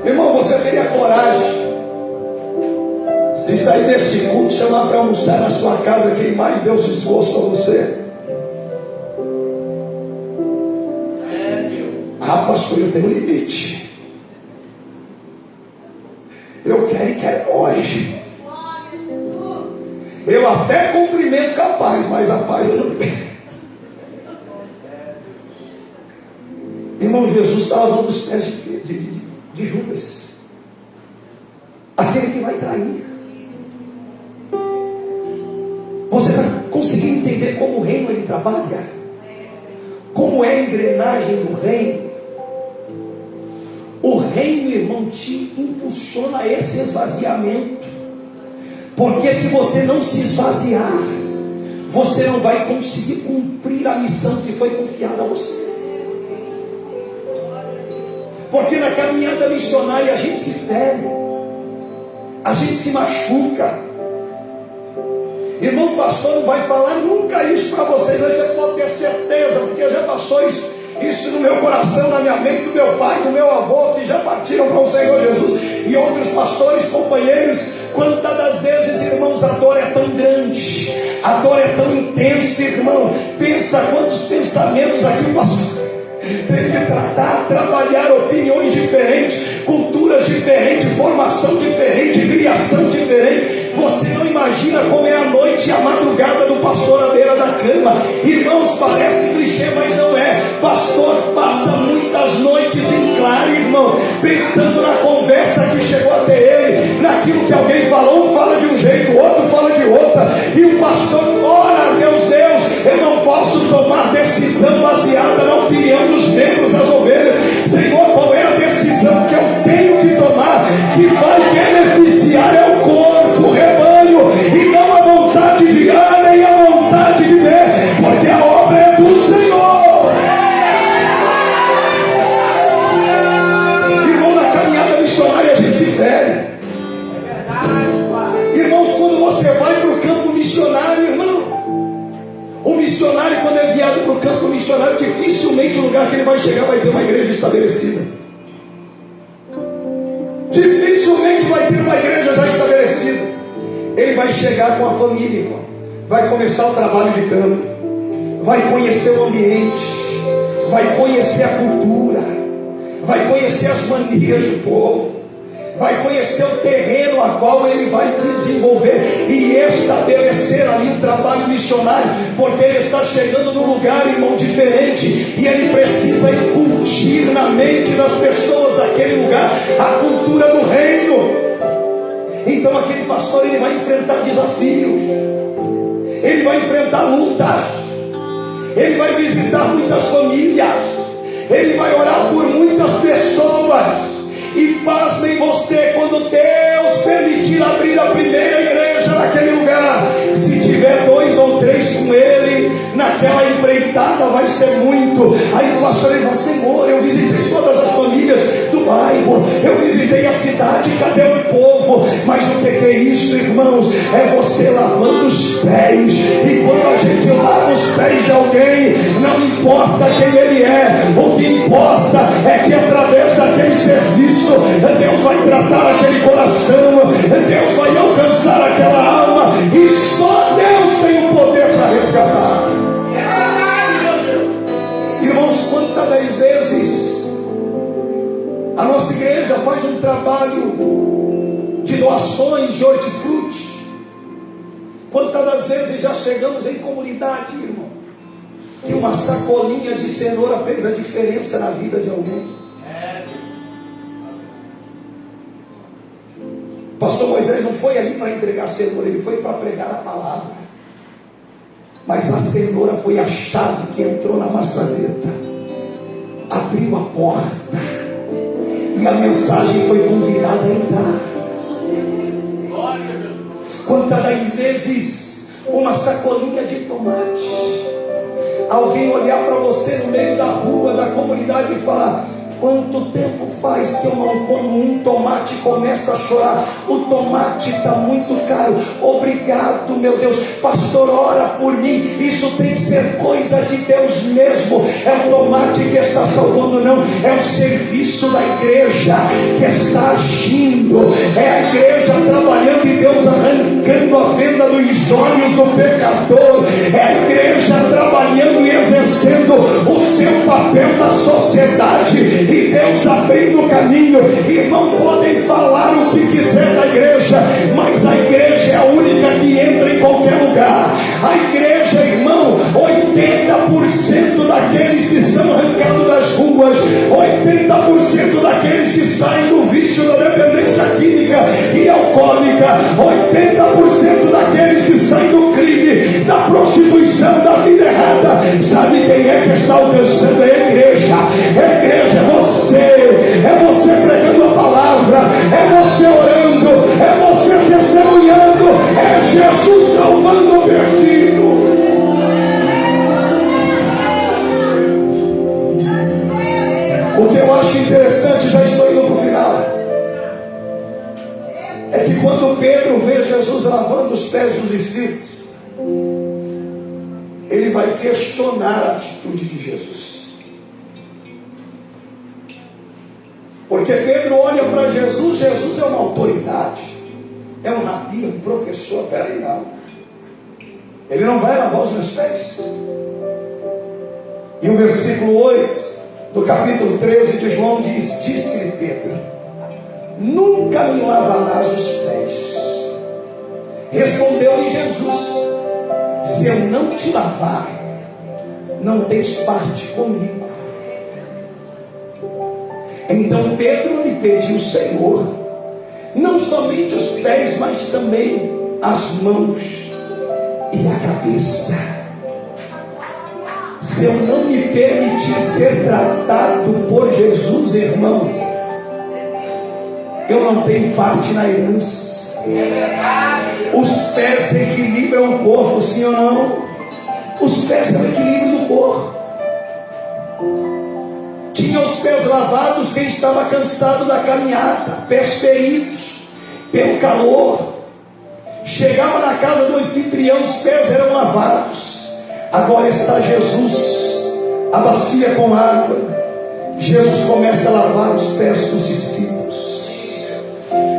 [SPEAKER 2] Irmão, você teria coragem de sair desse culto, chamar para almoçar na sua casa quem mais deu esforço para você? Ah, pastor, eu tenho limite. Eu quero e quero hoje. Eu até cumprimento com a paz, mas a paz eu não tenho. Irmão, Jesus está lavando os pés de Judas, aquele que vai trair. Você vai conseguir entender como o reino ele trabalha? Como é a engrenagem do reino? O reino, irmão, te impulsiona a esse esvaziamento. Porque se você não se esvaziar, você não vai conseguir cumprir a missão que foi confiada a você. Porque na caminhada missionária a gente se fere, a gente se machuca. Irmão, pastor não vai falar nunca isso para vocês, mas você pode ter certeza, porque já passou isso no meu coração, na minha mente, do meu pai, do meu avô, que já partiram para o Senhor Jesus, e outros pastores, companheiros. Quantas das vezes, irmãos, a dor é tão grande, a dor é tão intensa, irmão. Pensa quantos pensamentos aqui o pastor tem que tratar, trabalhar opiniões diferentes, culturas diferentes, formação diferente, criação diferente. Você não imagina como é a noite e a madrugada do pastor à beira da cama. Irmãos, parece clichê, mas não é. Pastor passa muitas noites em claro, irmão, pensando na conversa que chegou até ele, naquilo que alguém falou. Um fala de um jeito, o outro fala de outra, e o pastor ora: Deus, eu não posso tomar decisão baseada na opinião dos membros das ovelhas. Senhor, qual é a decisão que eu tenho que tomar, que vai beneficiar é o corpo, o rebanho, e não a vontade de A nem a vontade de B, porque a obra é do Senhor. Irmão, na caminhada missionária a gente se fere. Irmãos, quando você vai para o campo missionário, irmão, o missionário, quando é enviado para o campo missionário, dificilmente o lugar que ele vai chegar vai ter uma igreja estabelecida. Dificilmente vai ter uma igreja já estabelecida. Ele vai chegar com a família, irmão. Vai começar o trabalho de campo, vai conhecer o ambiente, vai conhecer a cultura, vai conhecer as manias do povo, vai conhecer o terreno a qual ele vai desenvolver e estabelecer ali um trabalho missionário, porque ele está chegando num lugar, irmão, diferente, e ele precisa incutir na mente das pessoas daquele lugar a cultura do reino. Então aquele pastor, ele vai enfrentar desafios, ele vai enfrentar lutas, ele vai visitar muitas famílias, ele vai orar por muitas pessoas. E pasmem você, quando Deus permitir abrir a primeira igreja naquele lugar, se tiver 2 ou 3 com ele, naquela empreitada vai ser muito. Aí o pastor ele fala: Senhor, eu visitei todas as famílias do bairro, eu visitei a cidade, cadê o povo? Mas o que é isso, irmãos? É você lavando os pés. E quando a gente lava os pés de alguém, não importa quem ele é, o que importa é que através daquele serviço Deus vai tratar aquele coração, Deus vai alcançar aquela alma, e só Deus tem o poder para resgatar. Irmãos, quantas vezes a nossa igreja faz um trabalho de doações de hortifruti? Quantas das vezes já chegamos em comunidade, irmão, que uma sacolinha de cenoura fez a diferença na vida de alguém? Pastor Moisés não foi ali para entregar a cenoura, ele foi para pregar a palavra. Mas a cenoura foi a chave que entrou na maçaneta, abriu a porta, e a mensagem foi convidada a entrar. Quantas das vezes uma sacolinha de tomate, alguém olhar para você no meio da rua, da comunidade, e falar: quanto tempo faz que eu não como um tomate? Começa a chorar: o tomate está muito caro. Obrigado, meu Deus. Pastor, ora por mim. Isso tem que ser coisa de Deus mesmo. É o tomate que está salvando, não. É o serviço da igreja que está agindo. É a igreja trabalhando e Deus arrancando a venda dos olhos do pecador. É a igreja trabalhando e exercendo o seu papel na sociedade, e Deus abrindo o caminho. Irmão, podem falar o que quiser da igreja, mas a igreja é a única que entra em qualquer lugar. A igreja, irmão, 80% daqueles que são arrancados das ruas, 80% daqueles que saem do vício da dependência química e alcoólica, 80% daqueles que saem do crime, da prostituição, da vida errada, sabe quem é que está alcançando? É a igreja. A igreja é você pregando a palavra, é você orando, é você testemunhando, é Jesus salvando o perdido. O que eu acho interessante, já estou indo para o final, é que quando Pedro vê Jesus lavando os pés dos discípulos, ele vai questionar a atitude de Jesus. Porque Pedro olha para Jesus, Jesus é uma autoridade, é um rabi, um professor. Peraí, não, ele não vai lavar os meus pés. E o versículo 8 do capítulo 13 de João diz: disse-lhe Pedro: nunca me lavarás os pés. Respondeu-lhe Jesus: se eu não te lavar, não tens parte comigo. Então Pedro lhe pediu: Senhor, não somente os pés, mas também as mãos e a cabeça. Se eu não me permitir ser tratado por Jesus, irmão, eu não tenho parte na herança. Os pés equilibram o corpo, sim ou não? Os pés são o equilíbrio do corpo. Tinha os pés lavados quem estava cansado da caminhada, pés feridos pelo calor. Chegava na casa do anfitrião, os pés eram lavados. Agora está Jesus, a bacia com água. Jesus começa a lavar os pés dos discípulos.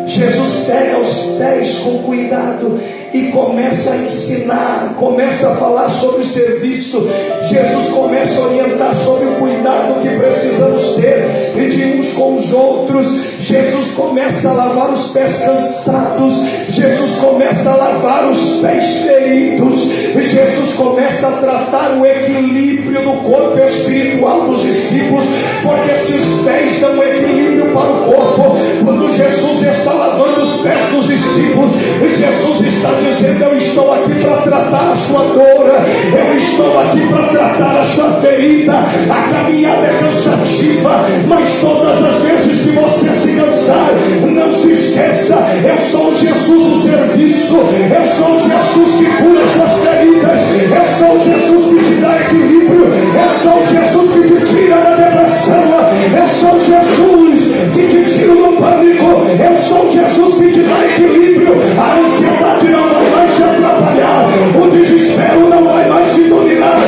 [SPEAKER 2] Jesus pega os pés com cuidado e começa a ensinar, começa a falar sobre o serviço. Jesus começa a orientar sobre o cuidado que precisamos ter de uns com os outros. Jesus começa a lavar os pés cansados. Jesus começa a lavar os pés feridos. Jesus começa a tratar o equilíbrio do corpo espiritual dos discípulos, porque se os pés dão equilíbrio para o corpo, quando Jesus está lavando os pés dos discípulos, Jesus está dizendo: eu estou aqui para tratar a sua dor, eu estou aqui para tratar a sua ferida. A caminhada é cansativa, mas todas as vezes que você se cansar, não se esqueça: eu sou Jesus do serviço, eu sou Jesus que cura suas feridas, eu sou Jesus que te dá equilíbrio, eu sou Jesus que te tira da depressão, eu sou Jesus que te tira do pânico, eu sou Jesus que te dá equilíbrio. A ansiedade não vai mais te atrapalhar, o desespero não vai mais te dominar,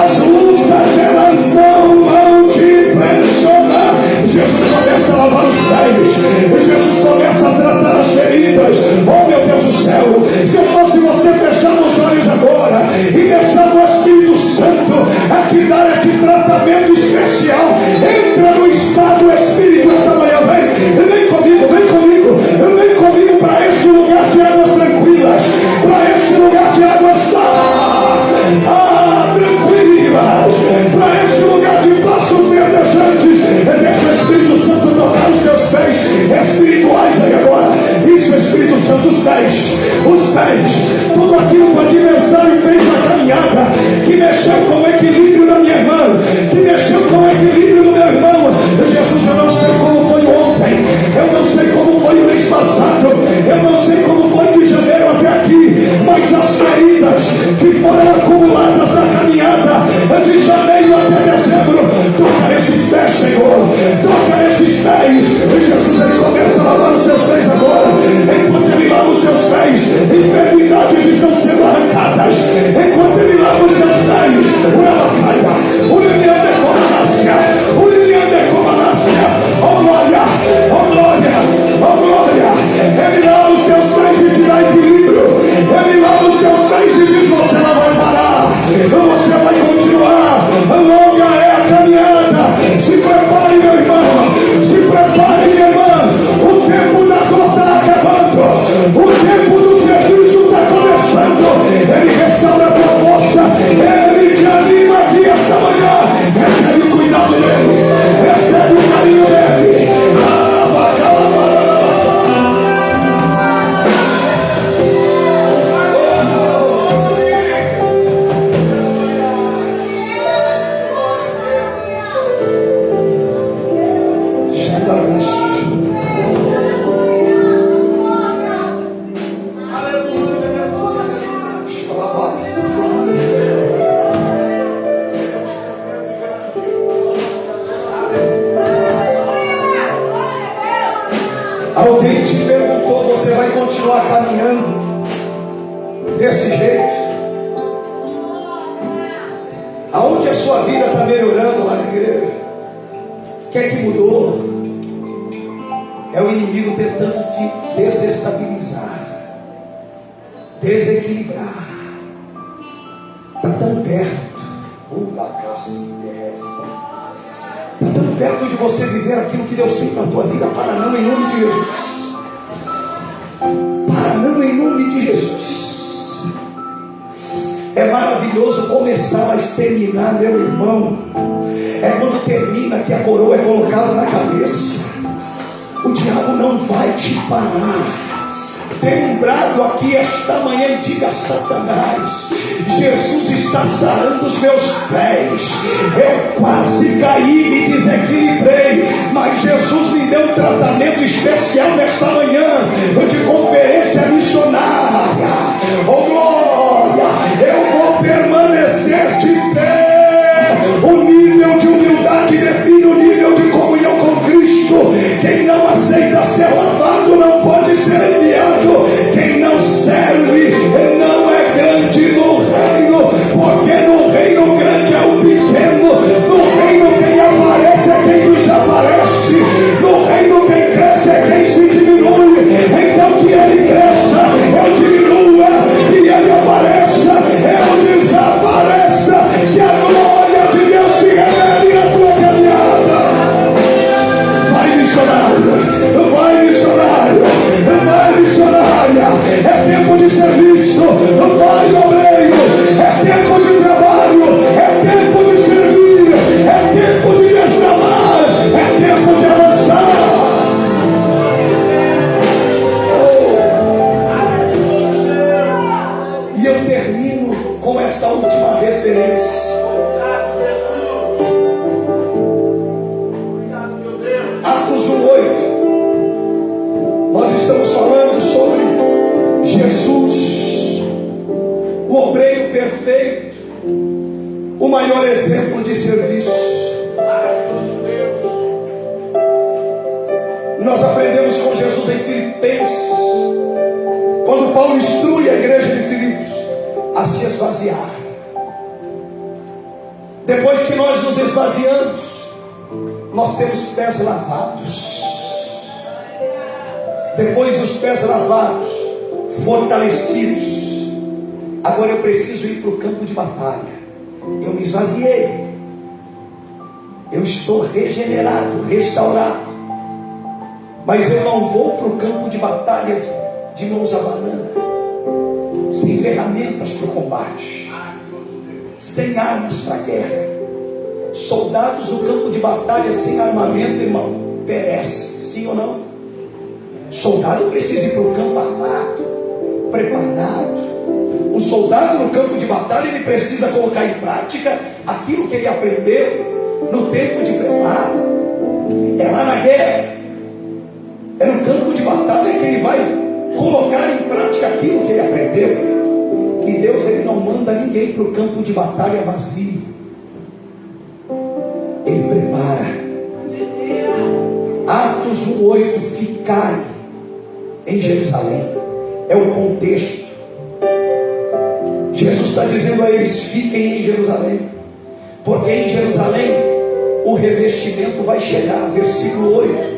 [SPEAKER 2] as lutas elas não vão te pressionar. Jesus começa a lavar os pés, Jesus começa a tratar as feridas. Oh meu Deus do céu, se eu fosse você, fechar os olhos agora e deixar o Espírito Santo a te dar esse tratamento especial. Entra no estado do Espírito esta manhã, vem comigo, vem comigo para este lugar de águas tranquilas, para este lugar de águas tranquilas, para este lugar de passos verdejantes. Deixa o Espírito Santo tocar os teus pés espirituais aí agora. Isso, Espírito Santo, os pés, tudo aquilo que o adversário fez na caminhada, que mexeu com o equilíbrio da minha irmã, que mexeu com o equilíbrio do meu irmão. Jesus, eu não sei como foi ontem, eu não sei como foi o mês passado, eu não sei como foi de janeiro até aqui, mas as feridas que foram acumuladas na caminhada de janeiro até dezembro, toca esses pés, Senhor, toca esses pés. E Jesus, ele começa a lavar os seus pés agora. Enquanto ele lava os seus pés, enfermidades estão sendo arrancadas. Enquanto ele lava os seus pés, oh glória, oh glória, oh glória. Ele lava os teus pés e te dá equilíbrio. Ele lava os teus pés e diz: você não vai parar, você vai continuar. Longa é a caminhada. Se prepare, meu irmão, se prepare, minha irmã. O tempo da dor está acabando, o tempo do serviço está começando. Ele restaura a tua força, ele te anima aqui esta manhã. Recebe o cuidado dele, recebe o carinho dele. Alguém te perguntou: você vai continuar caminhando desse jeito? Aonde a sua vida está melhorando lá na igreja? O que é que mudou? É o inimigo tentando te desestabilizar, desequilibrar. Está tão perto. Está tão perto de você viver aquilo que Deus tem para a tua vida. Para não, em nome de Jesus. Para não, em nome de Jesus. É maravilhoso começar, mas terminar, meu irmão, é quando termina que a coroa é colocada na cabeça. O diabo não vai te parar. Dê um brado aqui esta manhã e diga: Satanás, Jesus está sarando os meus pés. Eu quase caí, me desequilibrei, mas Jesus me deu um tratamento especial nesta manhã de conferência missionária. Oh glória, eu vou permanecer de pé. O nível de humildade define o nível de comunhão com Cristo. Quem não aceita ser lavado não pode ser enviado. Quem não serve não é grande no reino, porque no reino grande é o pequeno. No reino quem aparece é quem desaparece. No reino quem cresce é quem se diminui. Então que ele cresça, eu diminua, que ele apareça, eu desapareça. Que a glória de Deus se revele na tua caminhada. Vai missionário, vai missionário, vai missionária. É tempo de serviço, vai obreiros. É tempo de trabalho, é tempo de servir, é tempo de desbramar, é tempo de avançar. E eu termino com esta última referência. Atos 1:8. Nós estamos falando sobre Jesus, o obreiro perfeito, o maior exemplo de serviço. Nós aprendemos com Jesus em Filipenses, quando Paulo instrui a igreja de Filipos a se esvaziar. Depois que nós nos esvaziamos, nós temos pés lavados. Depois dos pés lavados, fortalecidos, agora eu preciso ir para o campo de batalha. Eu me esvaziei, eu estou regenerado, restaurado, mas eu não vou para o campo de batalha de mãos abanando, sem ferramentas para o combate, sem armas para a guerra. Soldados no campo de batalha sem armamento, irmão, perecem, sim ou não? Soldado precisa ir para o campo armado, preparado. O soldado no campo de batalha, ele precisa colocar em prática aquilo que ele aprendeu no tempo de preparo. É lá na guerra, é no campo de batalha que ele vai colocar em prática aquilo que ele aprendeu. E Deus, ele não manda ninguém para o campo de batalha vazio. Ele prepara. Atos 1:8, ficai em Jerusalém, é o contexto. Jesus está dizendo a eles: fiquem em Jerusalém, porque em Jerusalém o revestimento vai chegar. Versículo 8: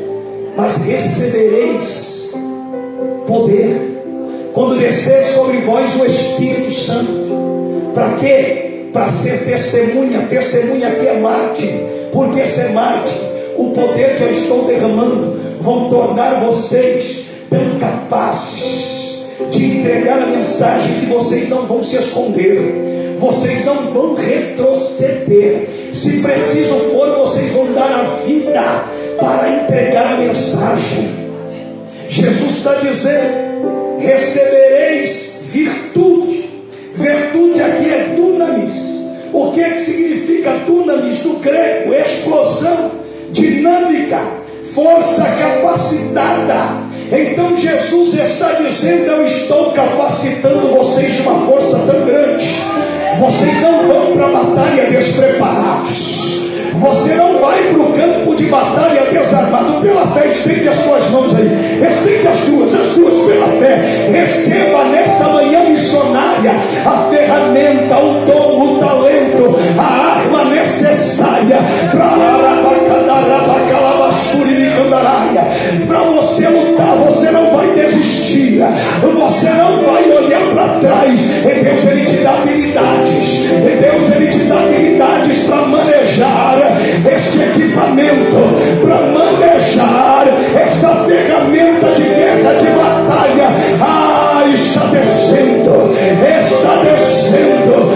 [SPEAKER 2] mas recebereis poder quando descer sobre vós o Espírito Santo. Para quê? Para ser testemunha. Testemunha aqui é mártir. Por que ser mártir? O poder que eu estou derramando vão tornar vocês tão capazes de entregar a mensagem que vocês não vão se esconder, vocês não vão retroceder. Se preciso for, vocês vão dar a vida para entregar a mensagem. Jesus está dizendo: recebereis virtude. Virtude aqui é dunamis. O que significa dunamis? Do grego, explosão, dinâmica, força capacitada. Então Jesus está dizendo: eu estou capacitando vocês de uma força tão grande. Vocês não vão para a batalha despreparados. Você não vai para o campo de batalha desarmado. Pela fé, estende as suas mãos aí, estende as tuas pela fé. Receba nesta manhã missionária a ferramenta, o dom, o talento, a arma necessária para você lutar. Você não vai desistir, você não vai olhar para trás. E Deus, ele te dá habilidades, e Deus, ele te dá habilidades para manejar este equipamento, para manejar esta ferramenta de guerra, de batalha. Está descendo, está descendo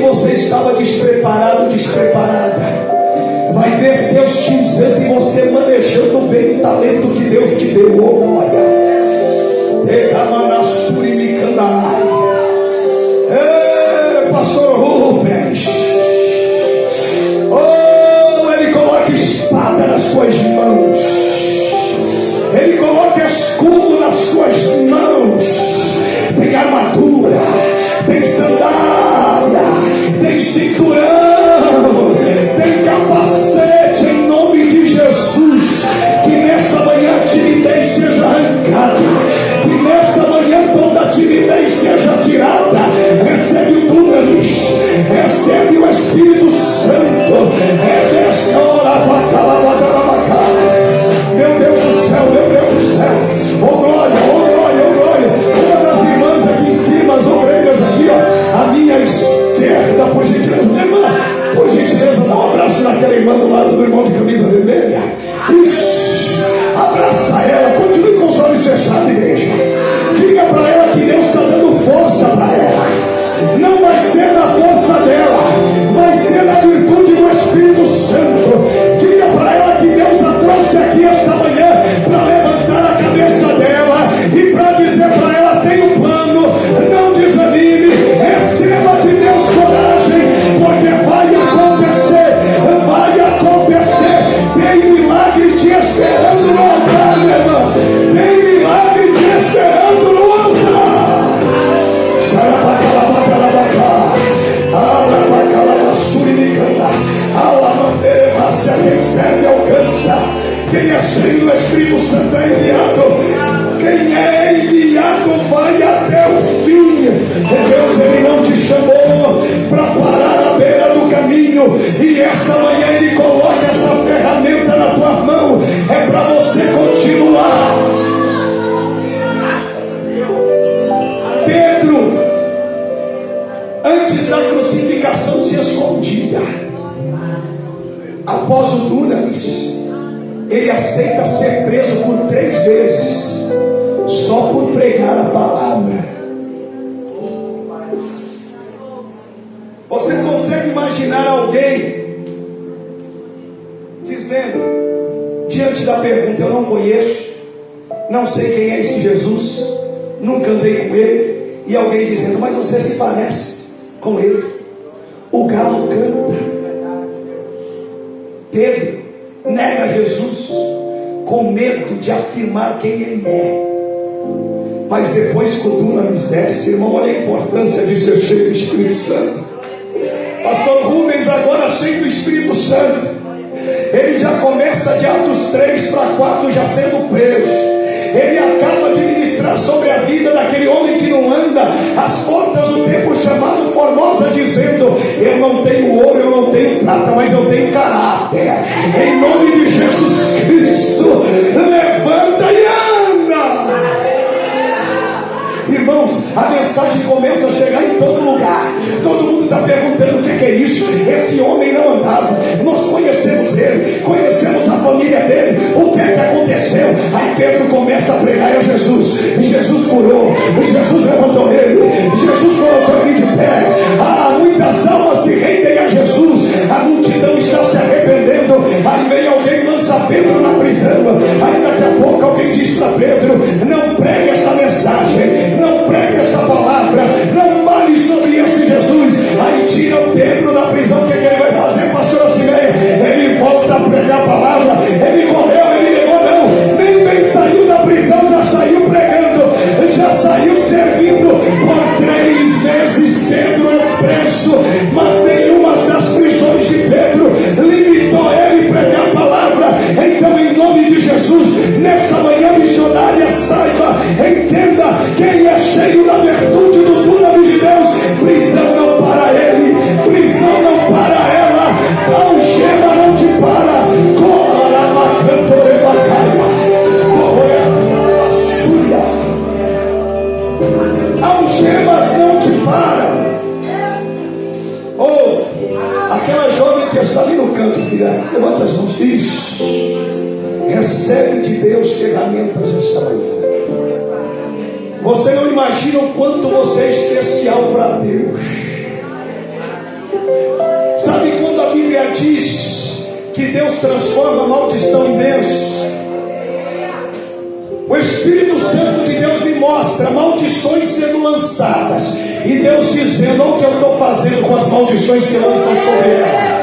[SPEAKER 2] você estava despreparado, despreparada, vai ver Deus te usando e você manejando bem o talento que Deus te deu. Oh glória! Pastor Rubens, oh, Ele coloca espada nas tuas mãos, Ele coloca escudo nas tuas mãos, tem armadura, tem sandália, tem cinturão, tem capacete, em nome de Jesus. Que nesta manhã a timidez seja arrancada, que nesta manhã toda a timidez seja tirada. Recebe o dunamis, recebe o Espírito Santo, meu Deus do céu, meu Deus do céu, oh glória, oh glória, oh glória. Uma das irmãs aqui em cima, as obreiras aqui, ó, a minha esquerda, por gentileza, minha irmã, por gentileza, dá um abraço naquela irmã do lado do irmão de camisa vermelha. Isso, abraça ela, continue com os olhos fechados, igreja. Diga para ela que Deus está dando força para ela. Não vai ser na força dela, vai ser na virtude do Espírito Santo. Diga para ela que Deus a trouxe aqui esta manhã para levantar a cabeça dela e para dizer para ela: tem um plano, não desanime, receba de Deus coragem, porque vai acontecer, vai acontecer. Tem milagre te esperando no altar, minha irmã, tem milagre te esperando no altar. Quem serve alcança, quem é cheio do Espírito Santo é enviado, quem é enviado vai até o fim. Deus, Ele não te chamou para parar à beira do caminho, e esta manhã Ele coloca essa ferramenta na tua mão, é para você continuar. Pedro, antes da crucificação, se escondia. Após o dunamis, ele aceita ser preso por 3 vezes, só por pregar a palavra. Você consegue imaginar alguém dizendo, diante da pergunta: eu não conheço, não sei quem é esse Jesus, nunca andei com ele, e alguém dizendo: mas você se parece com ele, o galo canta. Pedro nega Jesus com medo de afirmar quem ele é. Mas depois que o dunamis desce, irmão, olha a importância de ser cheio do Espírito Santo. Pastor Rubens, agora cheio do Espírito Santo, ele já começa de Atos 3 para 4 já sendo preso. Ele acaba de ministrar sobre a vida daquele homem que não anda às portas do templo chamado Formosa, dizendo: eu não tenho ouro, eu não tenho prata, mas eu tenho caráter. Em nome de Jesus Cristo, levanta e anda. Irmãos, a mensagem começa a chegar em todo lugar. Todo mundo está perguntando: o que é isso? Esse homem não andava, nós conhecemos ele, conhecemos a família dele, o que é que aconteceu? Aí Pedro começa a pregar a Jesus. Jesus curou, Jesus levantou ele, Jesus colocou ele de pé. Muitas almas se rendem a Jesus, a multidão está se arrependendo. Aí vem alguém, lança Pedro na prisão. Aí daqui a pouco alguém diz para Pedro: não pregue esta mensagem, não pregue esta palavra, não fale sobre esse Jesus. Aí tiram Pedro da prisão. O que ele vai fazer, pastor Cimeia? Ele volta a pregar a palavra. Ele correu, ele negou, não, nem bem saiu da prisão, já saiu pregando, já saiu servindo. Por 3 vezes Pedro é preso, mas nenhuma das prisões de Pedro limitou ele pregar a palavra. Então, em nome de Jesus, nesta manhã missionária, saiba, entenda: quem é cheio da virtude do dunamis de Deus, prisão não para ele, prisão não para ela, algema não te para. Algemas não te param. Aquela jovem que está ali no canto, filha, levanta as mãos. Isso. Recebe de Deus ferramentas esta manhã. Você não imagina o quanto você é especial para Deus. Bíblia diz que Deus transforma a maldição em bênção. O Espírito Santo de Deus me mostra maldições sendo lançadas, e Deus dizendo: olha o que eu estou fazendo com as maldições que lançam sobre ela.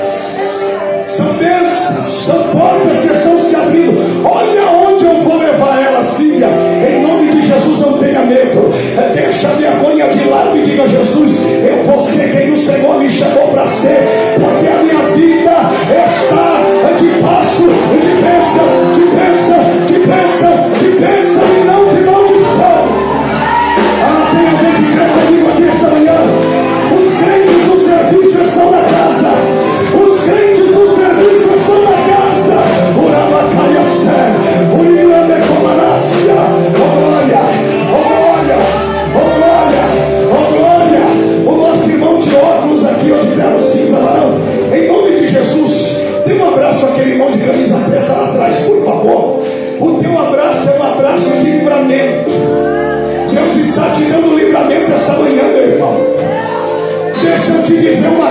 [SPEAKER 2] São bênçãos, são portas que estão se abrindo. Olha onde eu vou levar ela, filha. Em nome de Jesus, não tenha medo. Deixa a vergonha de lado e diga: Jesus, eu vou ser quem o Senhor me chamou para ser, porque a minha vida está de passo, de bênção, de bênção, de bênção, de bênção e não de maldição. Tem alguém que crê comigo aqui esta manhã? Os crentes do serviço estão na casa. Os crentes do serviço estão na casa. Urabacaia Sé, Urirande Comarácia. Oh glória, oh glória, oh glória, oh glória. O nosso irmão de óculos aqui, ó, de terno cinza, varão, em nome de Jesus, dê um abraço àquele irmão de camisa preta lá atrás, por favor. O teu abraço é um abraço de livramento. Deus está te dando livramento esta manhã, meu irmão. Deixa eu te dizer uma